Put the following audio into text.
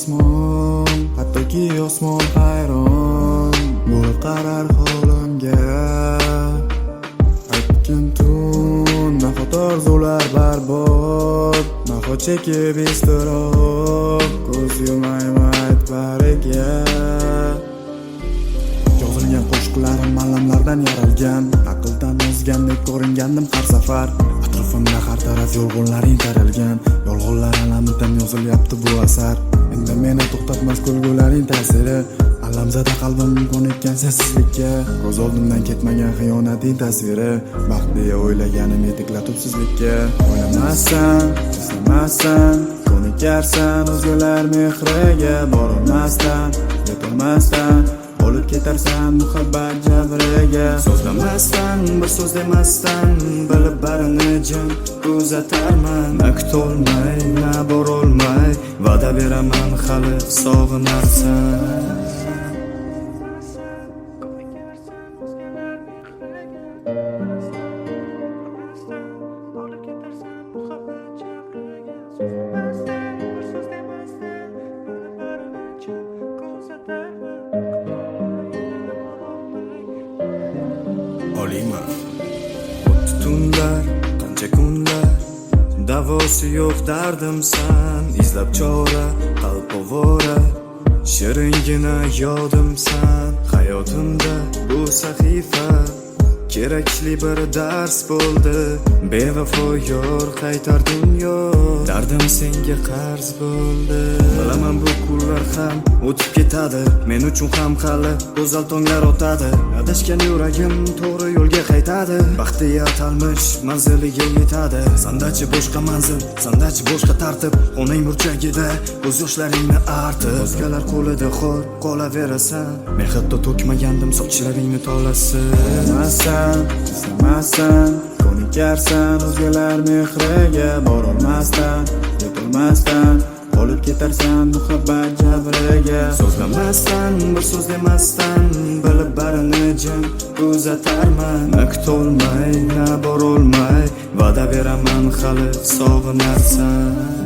osmon, hattoki osmon hayron bo'lib qarar holimga. Aytgan tun nahot orzular barbod, nahot chekib iztirob, ko'z yumayman aytbariga. Yozilgan qo'shiqlarim alamlardan yaralgan, aqldan ozgandek ko'ringandim har safar. Atrofimda har taraf yolg'onlaring taralgan, yolg'onlar alamidan yozilyapti bu asar. Endi meni to'xtatmas kulgularing ta'siri, alamzada qalbim ko'nikkan sensizlikka. Ko'z oldimdan ketmagan xiyonating tasviri, baxt deya o'ylaganim yetiklatib sizlikka. O'ylamassan, istamassan, ko'nikarsan o'zgalar mehriga. Borolmasdan, yetolmasdan olib ketarsan muhabbat jabriga. So'zlamasdan, bir so'z demasdan, bilib barini jim kuzatarman. Na kutolmay, na borolmay, va'da beraman hali sog'inarsan. Oliyman o'tdi tunlar, qancha kunlar, davosi yo'q dardimsan. Izlab chora, qalb ovora, shiringina yodimsan. Hayotimda bu sahifa kerakli bir dars bo'ldi. Bevafo yor qaytar dunyo, dardim senga qarz bo'ldi. Bilaman bu kunlar ham o'tib ketadi, men uchun ham hali go'zal tonglar o'tadi. Adashgan yuragim to'g'ri yo'lga qaytadi, baxtli atalmish manziliga yetadi. Sandachi boshqa manzil, sandachi boshqa tartib, xonang burchagida ko'z yoshlaringni artib. O'zgalar qo'lida xor qolaverasan, men hatto to'kmagandim sochlaringni tolasi. Istamassan, ko'nikarsan o'zgalar mehriga. Borolmasdan, yetolmasdan olib ketarsan muhabbat jabriga. So'zlamasdan, bir so'z demasdan, bilib barini jim kuzatarman. Na kutolmay, na borolmay, va'da beraman hali sog'inarsan.